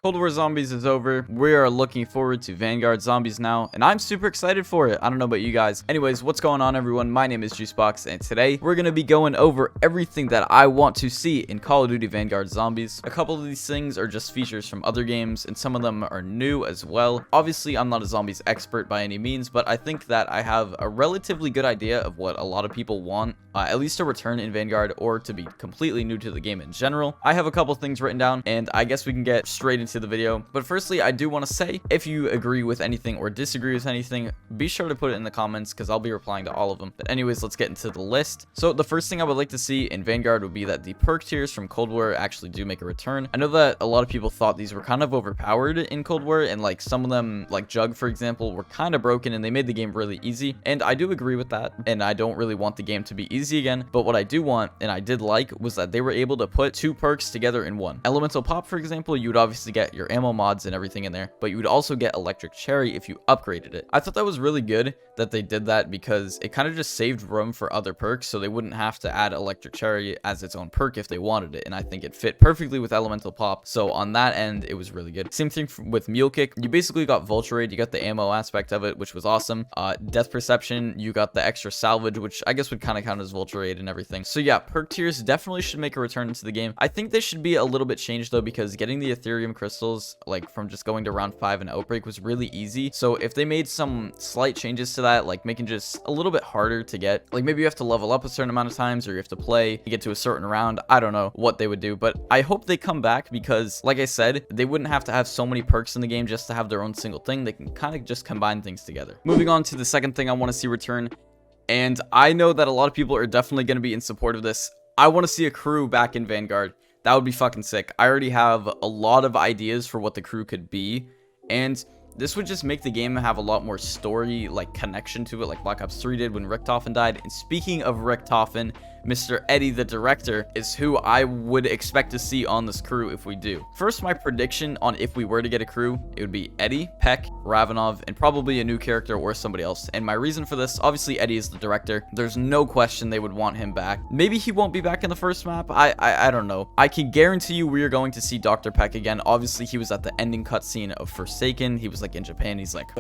Cold War Zombies is over. We are looking forward to Vanguard Zombies now, and I'm super excited for it. I don't know about you guys. Anyways, what's going on, everyone? My name is Juicebox, and today we're going to be going over everything that I want to see in Call of Duty Vanguard Zombies. A couple of these things are just features from other games, and some of them are new as well. Obviously, I'm not a zombies expert by any means, but I think that I have a relatively good idea of what a lot of people want, at least to return in Vanguard or to be completely new to the game in general. I have a couple things written down, and I guess we can get straight into the video. But firstly, I do want to say, if you agree with anything or disagree with anything, be sure to put it in the comments because I'll be replying to all of them. But anyways, let's get into the list. So the first thing I would like to see in Vanguard would be that the perk tiers from Cold War actually do make a return. I know that a lot of people thought these were kind of overpowered in Cold War, and like some of them, like Jug for example, were kind of broken and they made the game really easy. And I do agree with that, and I don't really want the game to be easy again. But what I do want, and I did like, was that they were able to put two perks together in one. Elemental Pop, for example, you would obviously get your ammo mods and everything in there, but you would also get Electric Cherry if you upgraded it. I thought that was really good that they did that because it kind of just saved room for other perks, so they wouldn't have to add Electric Cherry as its own perk if they wanted it, and I think it fit perfectly with Elemental Pop. So on that end, it was really good. Same thing with Mule Kick. You basically got Vulture Raid, you got the ammo aspect of it, which was awesome. Death Perception, you got the extra salvage, which I guess would kind of count as Vulture Raid and everything. So yeah, perk tiers definitely should make a return into the game. I think they should be a little bit changed though, because getting the Ethereum crystals, like from just going to round 5 in Outbreak, was really easy. So if they made some slight changes to that, like making just a little bit harder to get, like maybe you have to level up a certain amount of times, or you have to play to get to a certain round, I don't know what they would do, but I hope they come back because like I said, they wouldn't have to have so many perks in the game just to have their own single thing. They can kind of just combine things together. Moving on to the second thing I want to see return, and I know that a lot of people are definitely going to be in support of this. I want to see a crew back in Vanguard. That would be fucking sick. I already have a lot of ideas for what the crew could be, and this would just make the game have a lot more story, like connection to it, like Black Ops 3 did when Richtofen died. And speaking of Richtofen, Mr. Eddie, the director, is who I would expect to see on this crew if we do. First, my prediction on if we were to get a crew, it would be Eddie, Peck, Ravenov, and probably a new character or somebody else. And my reason for this, obviously Eddie is the director. There's no question they would want him back. Maybe he won't be back in the first map. I don't know. I can guarantee you we are going to see Dr. Peck again. Obviously, he was at the ending cutscene of Forsaken. He was like in Japan. He's like,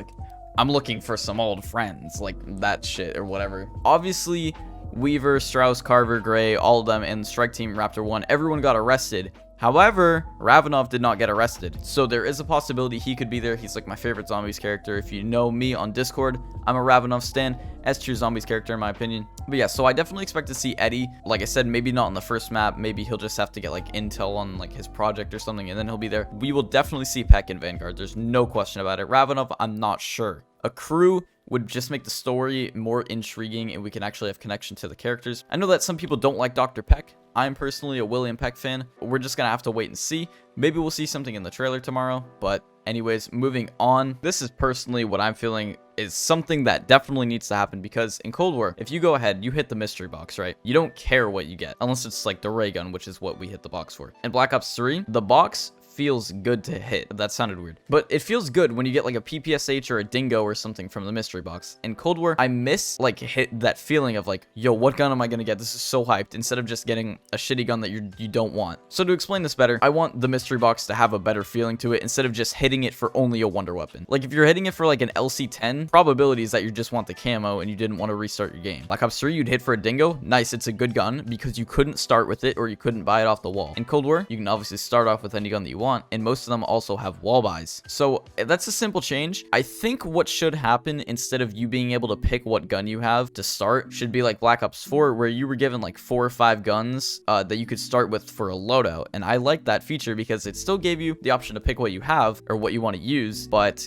I'm looking for some old friends, like that shit or whatever. Obviously, Weaver, Strauss, Carver, Gray, all of them, and Strike Team Raptor 1, everyone got arrested. However, Ravenov did not get arrested, so there is a possibility he could be there. He's like my favorite Zombies character. If you know me on Discord, I'm a Ravenov stan. S tier Zombies character in my opinion. But yeah, so I definitely expect to see Eddie. Like I said, maybe not on the first map. Maybe he'll just have to get like intel on like his project or something, and then he'll be there. We will definitely see Peck in Vanguard. There's no question about it. Ravenov, I'm not sure. A crew would just make the story more intriguing, and we can actually have connection to the characters. I know that some people don't like Dr. Peck. I'm personally a William Peck fan. We're just gonna have to wait and see. Maybe we'll see something in the trailer tomorrow. But anyways, moving on. This is personally what I'm feeling is something that definitely needs to happen, because in Cold War, if you go ahead, you hit the mystery box, right? You don't care what you get, unless it's like the ray gun, which is what we hit the box for. In Black Ops 3, the box feels good to hit. That sounded weird, but it feels good when you get like a PPSH or a dingo or something from the mystery box. In Cold War, I miss like hit that feeling of like, yo, what gun am I gonna get? This is so hyped, instead of just getting a shitty gun that you don't want. So to explain this better, I want the mystery box to have a better feeling to it, instead of just hitting it for only a wonder weapon. Like if you're hitting it for like an LC-10, probability is that you just want the camo and you didn't want to restart your game. Black Ops 3, you'd hit for a dingo. Nice, it's a good gun because you couldn't start with it or you couldn't buy it off the wall. In Cold War, you can obviously start off with any gun that you want, and most of them also have wall buys. So that's a simple change. I think what should happen, instead of you being able to pick what gun you have to start, should be like Black Ops 4, where you were given like 4 or 5 guns that you could start with for a loadout. And I like that feature because it still gave you the option to pick what you have or what you want to use, but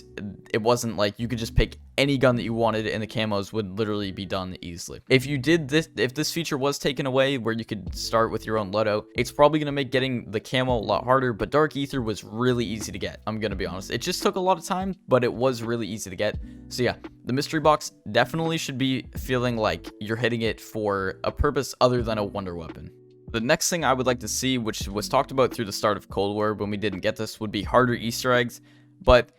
it wasn't like you could just pick any gun that you wanted and the camos would literally be done easily. If you did this, if this feature was taken away where you could start with your own loadout, it's probably going to make getting the camo a lot harder, but Dark Ether was really easy to get. I'm going to be honest. It just took a lot of time, but it was really easy to get. So yeah, the mystery box definitely should be feeling like you're hitting it for a purpose other than a wonder weapon. The next thing I would like to see, which was talked about through the start of Cold War when we didn't get this, would be harder Easter eggs. But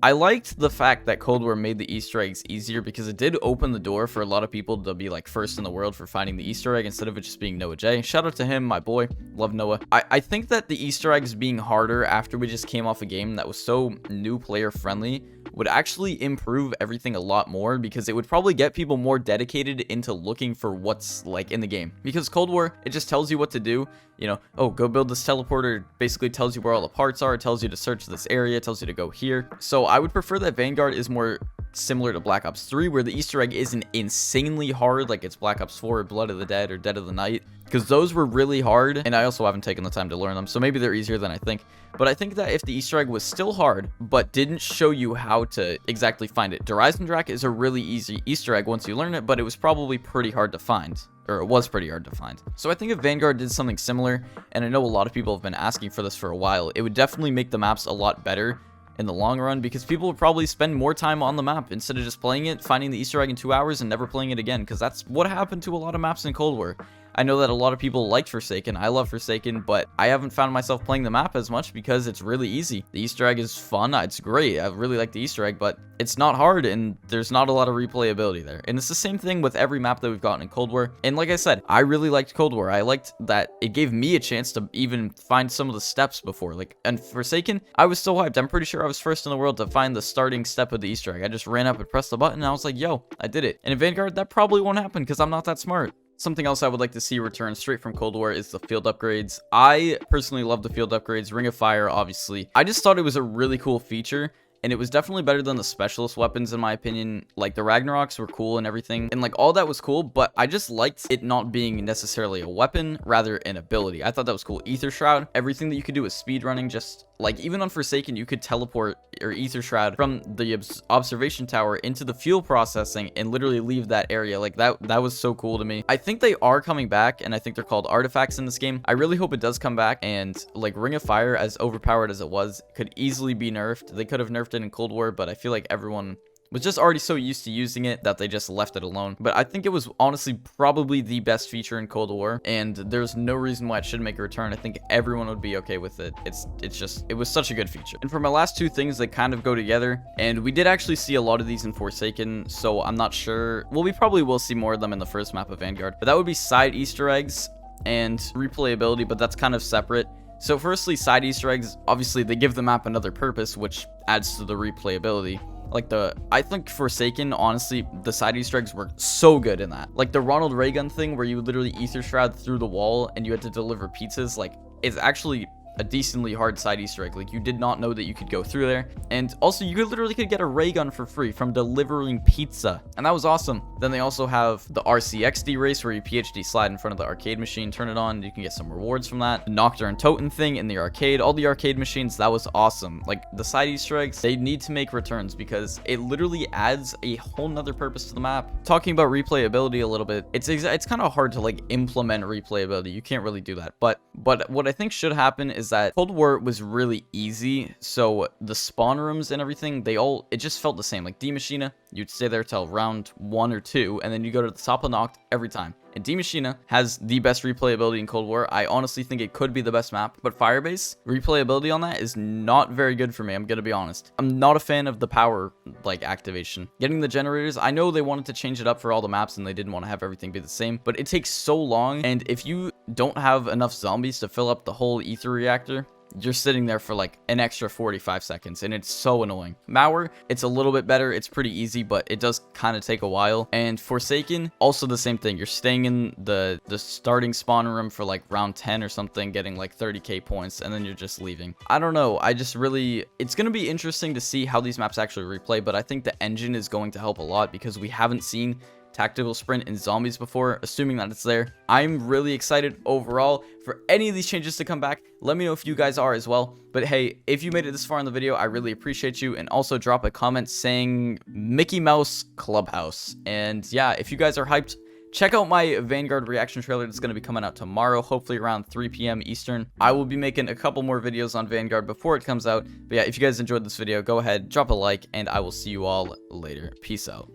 I liked the fact that Cold War made the Easter eggs easier because it did open the door for a lot of people to be like first in the world for finding the Easter egg instead of it just being Noah J. Shout out to him, my boy. Love Noah. I think that the Easter eggs being harder after we just came off a game that was so new player friendly would actually improve everything a lot more, because it would probably get people more dedicated into looking for what's like in the game. Because Cold War, it just tells you what to do. You know, oh, go build this teleporter. It basically tells you where all the parts are. It tells you to search this area. It tells you to go here. So I would prefer that Vanguard is more similar to Black Ops 3, where the Easter egg isn't insanely hard like it's Black Ops 4 or Blood of the Dead or Dead of the Night, because those were really hard, and I also haven't taken the time to learn them, so maybe they're easier than I think. But I think that if the Easter egg was still hard, but didn't show you how to exactly find it, Drak is a really easy Easter egg once you learn it, but it was probably pretty hard to find. Or it was pretty hard to find. So I think if Vanguard did something similar, and I know a lot of people have been asking for this for a while, it would definitely make the maps a lot better in the long run, because people would probably spend more time on the map instead of just playing it, finding the Easter egg in 2 hours and never playing it again, because that's what happened to a lot of maps in Cold War. I know that a lot of people liked Forsaken. I love Forsaken, but I haven't found myself playing the map as much because it's really easy. The Easter egg is fun. It's great. I really like the Easter egg, but it's not hard, and there's not a lot of replayability there. And it's the same thing with every map that we've gotten in Cold War. And like I said, I really liked Cold War. I liked that it gave me a chance to even find some of the steps before. Like, and Forsaken, I was so hyped. I'm pretty sure I was first in the world to find the starting step of the Easter egg. I just ran up and pressed the button, and I was like, yo, I did it. And in Vanguard, that probably won't happen because I'm not that smart. Something else I would like to see return straight from Cold War is the field upgrades. I personally love the field upgrades. Ring of Fire, obviously. I just thought it was a really cool feature, and it was definitely better than the specialist weapons in my opinion. Like the Ragnaroks were cool and everything, and like all that was cool, but I just liked it not being necessarily a weapon, rather an ability. I thought that was cool. Ether Shroud, everything that you could do with speed running, just like even on Forsaken, you could teleport or Ether Shroud from the observation tower into the fuel processing and literally leave that area. Like that was so cool to me. I think they are coming back, and I think they're called artifacts in this game. I really hope it does come back, and like Ring of Fire, as overpowered as it was, could easily be nerfed. They could have nerfed it in Cold War, but I feel like everyone was just already so used to using it that they just left it alone. But I think it was honestly probably the best feature in Cold War, and there's no reason why it should make a return. I think everyone would be okay with it. It was such a good feature. And for my last two things, they kind of go together, and we did actually see a lot of these in Forsaken, so I'm not sure. Well, we probably will see more of them in the first map of Vanguard, but that would be side Easter eggs and replayability, but that's kind of separate. So firstly, side Easter eggs, obviously they give the map another purpose, which adds to the replayability. Like I think Forsaken, honestly, the side Easter eggs were so good in that. Like the Ronald Reagan thing where you would literally Ether Shroud through the wall and you had to deliver pizzas, like it's actually a decently hard side Easter egg. Like you did not know that you could go through there. And also you literally could get a ray gun for free from delivering pizza, and that was awesome. Then they also have the RCXD race where you PhD slide in front of the arcade machine, turn it on, you can get some rewards from that. The Nocturne Totem thing in the arcade, all the arcade machines, that was awesome. Like the side Easter eggs, they need to make returns because it literally adds a whole nother purpose to the map. Talking about replayability a little bit, it's kind of hard to like implement replayability. You can't really do that, but what I think should happen is that Cold War was really easy, so the spawn rooms and everything, it just felt the same. Like D Machina, you'd stay there till round 1 or 2, and then you go to the top of Noct every time. And D Machina has the best replayability in Cold War. I honestly think it could be the best map, but Firebase, replayability on that is not very good for me, I'm gonna be honest. I'm not a fan of the power, like, activation. Getting the generators, I know they wanted to change it up for all the maps and they didn't want to have everything be the same, but it takes so long, and if you don't have enough zombies to fill up the whole ether reactor, you're sitting there for like an extra 45 seconds, and it's so annoying. Mauer, it's a little bit better. It's pretty easy, but it does kind of take a while. And Forsaken, also the same thing. You're staying in the starting spawn room for like round 10 or something, getting like 30k points, and then you're just leaving. I don't know. It's going to be interesting to see how these maps actually replay, but I think the engine is going to help a lot because we haven't seen tactical sprint in zombies before, assuming that it's there. I'm really excited overall for any of these changes to come back. Let me know if you guys are as well. But hey, if you made it this far in the video, I really appreciate you, and also drop a comment saying Mickey Mouse Clubhouse. And yeah, if you guys are hyped, check out my Vanguard reaction trailer that's going to be coming out tomorrow, hopefully around 3 p.m. Eastern. I will be making a couple more videos on Vanguard before it comes out. But yeah, if you guys enjoyed this video, go ahead, drop a like, and I will see you all later. Peace out.